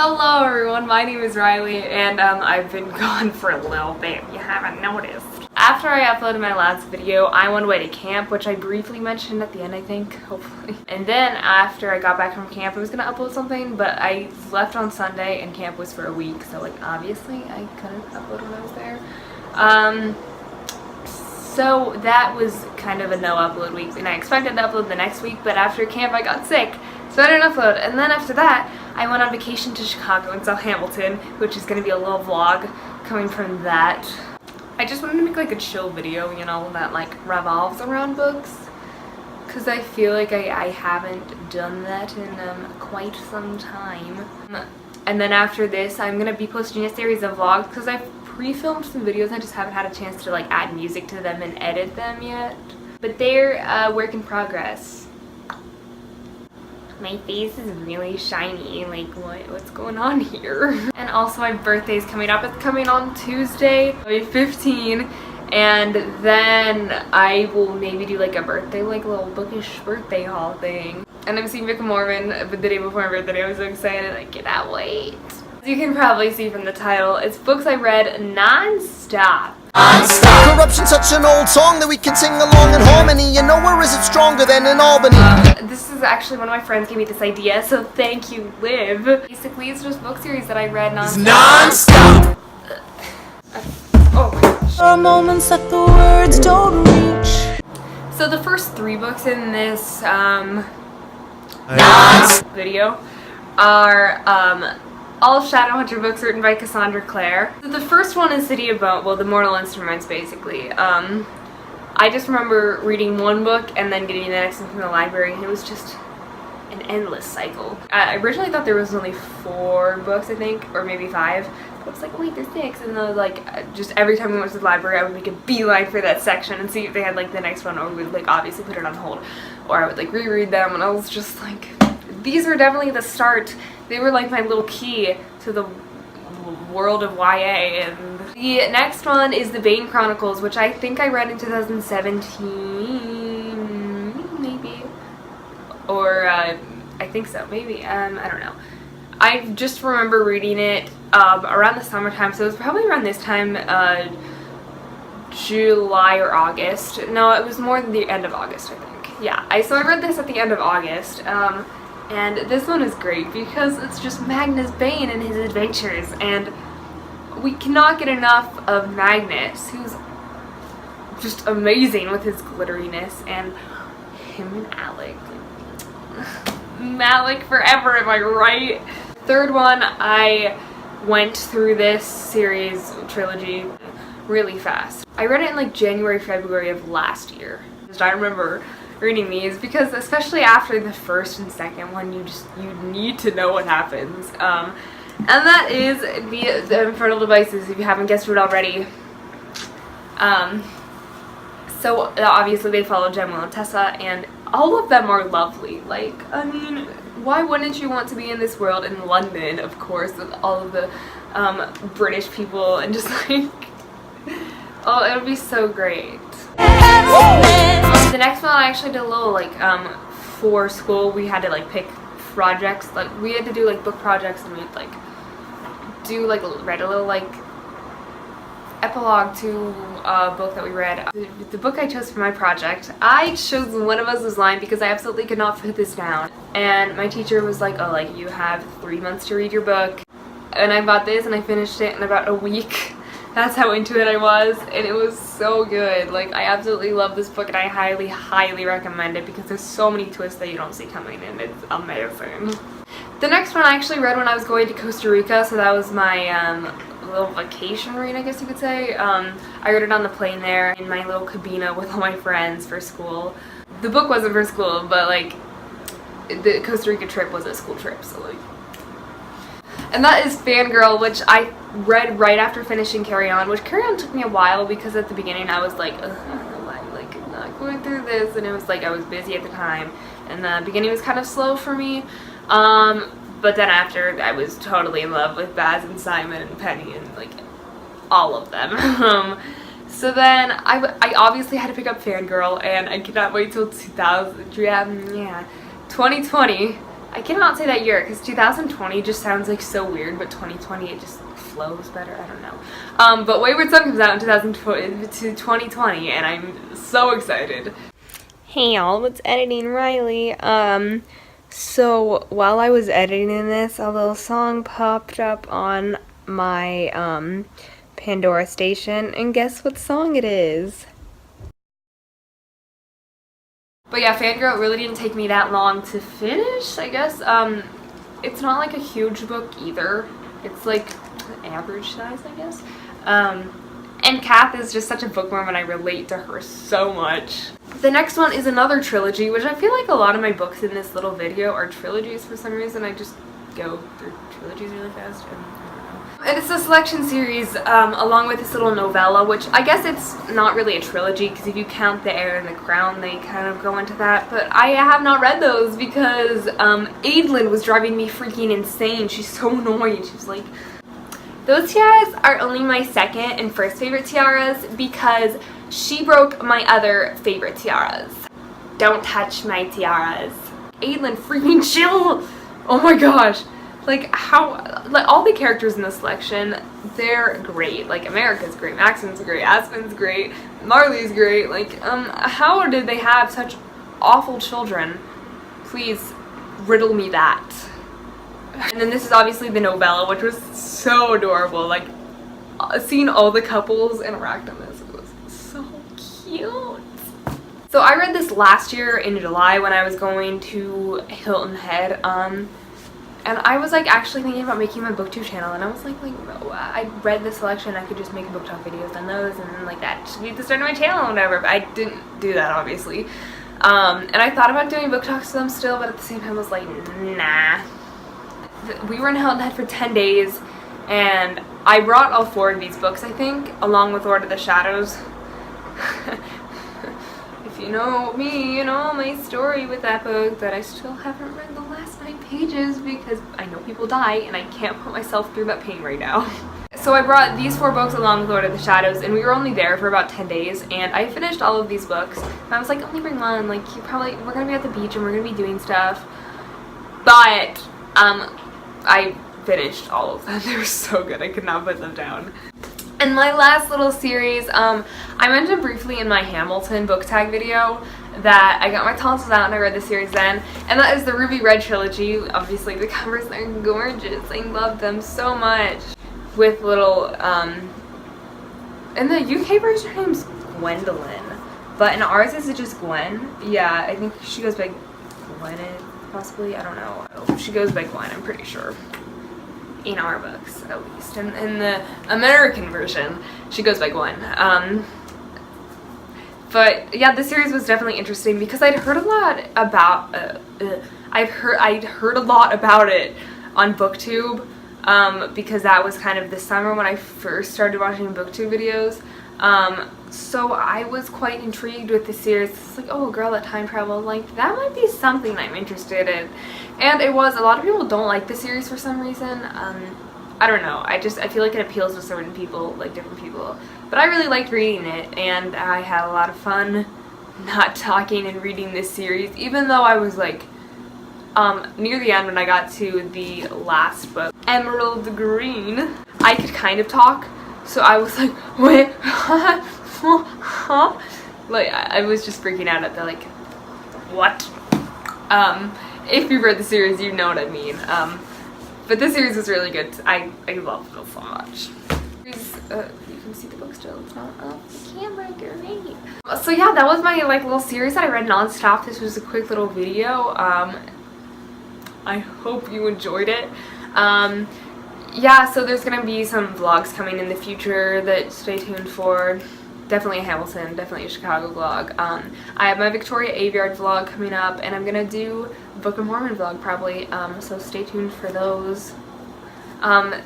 Hello everyone, my name is Riley and I've been gone for a little bit, you haven't noticed. After I uploaded my last video, I went away to camp, which I briefly mentioned at the end, I think, hopefully. And then after I got back from camp, I was gonna upload something, but I left on Sunday and camp was for a week, so like obviously I couldn't upload when I was there. So that was kind of a no upload week, and I expected to upload the next week, but after camp I got sick, so I didn't upload. And then after that, I went on vacation to Chicago and saw Hamilton, which is going to be a little vlog coming from that. I just wanted to make like a chill video, you know, that like revolves around books, because I feel like I haven't done that in quite some time. And then after this, I'm going to be posting a series of vlogs, because I've pre-filmed some videos, I just haven't had a chance to like add music to them and edit them yet. But they're a work in progress. My face is really shiny, like what's going on here? And also my birthday's coming up. It's coming on Tuesday, I'll be 15, and then I will maybe do like a birthday, like a little bookish birthday haul thing. And I'm seeing Book of Mormon the day before my birthday. I was so excited, I cannot wait. As you can probably see from the title, it's books I read non-stop. Corruption, such an old song that we can sing along in harmony. You know, where is it stronger than in Albany? This is actually one of my friends gave me this idea, so thank you, Liv. Basically, it's just book series that I read non-stop. Oh my gosh. There are moments that the words don't reach. So the first 3 books in this video are all Shadowhunter books written by Cassandra Clare. So the first one is City of Bone, well, the Mortal Instruments, basically. I just remember reading one book and then getting the next one from the library, and it was just an endless cycle. I originally thought there was only 4 books, I think, or maybe 5. But I was like, wait, there's 6. And then I was like, just every time we went to the library, I would make a beeline for that section and see if they had like the next one, or we would like obviously put it on hold, or I would like reread them, and I was just like, these were definitely the start. They were like my little key to the world of YA. And the next one is the Bane Chronicles, which I think I read in 2017, maybe, or I think so, maybe, I don't know. I just remember reading it around the summertime, so it was probably around this time, July or August. No, it was more than the end of August, I think. Yeah, so I read this at the end of August. And this one is great because it's just Magnus Bane and his adventures, and we cannot get enough of Magnus, who's just amazing with his glitteriness, and him and Alec. Malik forever, am I right? Third one, I went through this series, trilogy, really fast. I read it in like January, February of last year. I remember reading these because especially after the first and second one, you need to know what happens. And that is the Infernal Devices, if you haven't guessed it already. So obviously they follow Jem, Will, and Tessa, and all of them are lovely. Like, I mean, why wouldn't you want to be in this world in London, of course, with all of the British people, and just like, oh, it would be so great. The next one I actually did a little like for school, we had to like pick projects, like we had to do like book projects, and we'd like do like read a little like epilogue to a book that we read. The book I chose for my project, I chose One of Us Was Lying because I absolutely could not put this down, and my teacher was like, oh, like you have 3 months to read your book, and I bought this and I finished it in about a week. That's how into it I was, and it was so good. Like, I absolutely love this book, and I highly, highly recommend it because there's so many twists that you don't see coming, and it's amazing. The next one I actually read when I was going to Costa Rica, so that was my little vacation read, I guess you could say. I read it on the plane there in my little cabina with all my friends for school. The book wasn't for school, but like the Costa Rica trip was a school trip, so like. And that is Fangirl, which I read right after finishing Carry On, which Carry On took me a while because at the beginning I was like, ugh, I don't know why I'm like not going through this, and it was like I was busy at the time, and the beginning was kind of slow for me. But then after, I was totally in love with Baz and Simon and Penny and like all of them. So then I obviously had to pick up Fangirl, and I cannot wait till 2020 I cannot say that year because 2020 just sounds like so weird, but 2020 it just flows better. I don't know. But Wayward Son comes out in 2020 and I'm so excited. Hey y'all, it's editing Riley. So while I was editing this, a little song popped up on my Pandora station, and guess what song it is? But yeah, Fangirl really didn't take me that long to finish, I guess. It's not like a huge book either. It's like average size, I guess. And Kath is just such a bookworm and I relate to her so much. The next one is another trilogy, which I feel like a lot of my books in this little video are trilogies for some reason. I just go through trilogies really fast. And it's a selection series along with this little novella, which I guess it's not really a trilogy because if you count The Heir and the Crown, they kind of go into that. But I have not read those because Aidlin was driving me freaking insane. She's so annoying. She's like... Those tiaras are only my second and first favorite tiaras because she broke my other favorite tiaras. Don't touch my tiaras. Aidlin, freaking chill! Oh my gosh. Like, how, like, all the characters in the selection, they're great. Like, America's great, Maxim's great, Aspen's great, Marley's great. Like, how did they have such awful children? Please riddle me that. And then this is obviously the novella, which was so adorable. Like, seeing all the couples interact on this, it was so cute. So I read this last year in July when I was going to Hilton Head, and I was like actually thinking about making my booktube channel, and I was like no, I read the selection, I could just make book talk videos on those, and like that should be the start of my channel and whatever, but I didn't do that obviously. And I thought about doing book talks to them still, but at the same time I was like, nah. We were in Hilton Head for 10 days, and I brought all 4 of these books, I think, along with Lord of the Shadows. If you know me, you know my story with that book, that I still haven't read the last 9 pages because I know people die, and I can't put myself through that pain right now. So I brought these 4 books along with Lord of the Shadows, and we were only there for about 10 days, and I finished all of these books. And I was like, only bring one, like, we're gonna be at the beach and we're gonna be doing stuff. But, I finished all of them. They were so good. I could not put them down. And my last little series, I mentioned briefly in my Hamilton book tag video that I got my tonsils out and I read the series then, and that is the Ruby Red trilogy. Obviously the covers are gorgeous. I love them so much. With little, in the UK version her name's Gwendolyn, but in ours is it just Gwen? Yeah, I think she goes by Gwyneth. Possibly, I don't know. She goes by Gwen, I'm pretty sure. In our books, at least. And in the American version, she goes by Gwen. But yeah, this series was definitely interesting because I'd heard a lot about I'd heard a lot about it on BookTube, because that was kind of the summer when I first started watching BookTube videos. So I was quite intrigued with the series. It's like, oh, a girl that time traveled, like that might be something I'm interested in. And it was. A lot of people don't like the series for some reason. I don't know. I feel like it appeals to certain people, like different people. But I really liked reading it, and I had a lot of fun not talking and reading this series, even though I was like near the end when I got to the last book, Emerald Green, I could kind of talk. So I was like, wait, huh? Like, I was just freaking out at the, like, what? If you've read the series, you know what I mean. But this series was really good. I loved it so much. You can see the book still. It's not off the camera, great. So yeah, that was my, like, little series that I read non-stop. This was a quick little video. I hope you enjoyed it. Yeah, so there's gonna be some vlogs coming in the future that stay tuned for. Definitely a Hamilton, definitely a Chicago vlog. I have my Victoria Aveyard vlog coming up, and I'm gonna do a Book of Mormon vlog probably, so stay tuned for those.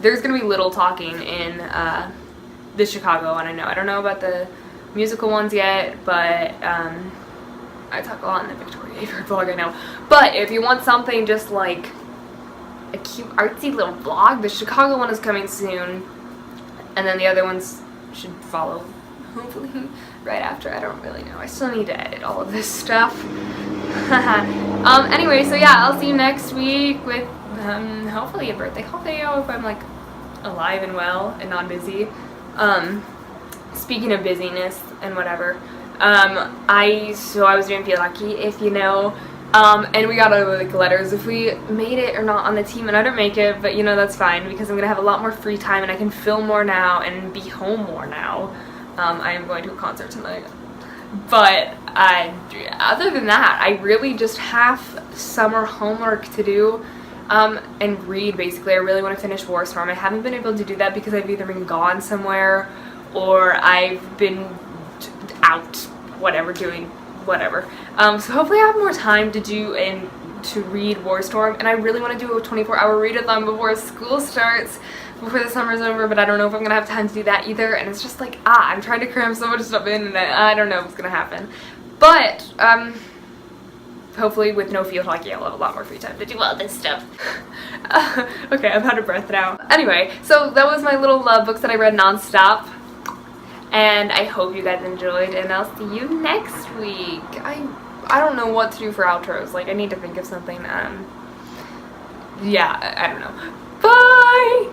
There's gonna be little talking in the Chicago one, I don't know about the musical ones yet, but I talk a lot in the Victoria Aveyard vlog, I know. But if you want something just like a cute artsy little vlog, the Chicago one is coming soon, and then the other ones should follow hopefully right after. I don't really know. I still need to edit all of this stuff. Anyway, so yeah, I'll see you next week with hopefully a birthday haul video if I'm like alive and well and not busy. Speaking of busyness and whatever, I was doing Feel Lucky, if you know, and we got like letters if we made it or not on the team, and I didn't make it, but you know, that's fine because I'm gonna have a lot more free time and I can film more now and be home more now. I am going to a concert tonight, but other than that, I really just have summer homework to do and read. Basically, I really want to finish War Storm. I haven't been able to do that because I've either been gone somewhere or I've been out, whatever, doing whatever. So hopefully I have more time to do and to read War Storm, and I really want to do a 24-hour readathon before school starts, before the summer's over, but I don't know if I'm gonna have time to do that either, and it's just like, I'm trying to cram so much stuff in, and I don't know what's gonna happen. But, hopefully with no Feel Lucky, I'll have a lot more free time to do all this stuff. Okay, I'm out of breath now. Anyway, so that was my little books that I read non-stop, and I hope you guys enjoyed, and I'll see you next week. I don't know what to do for outros. Like, I need to think of something. Yeah, I don't know. Bye!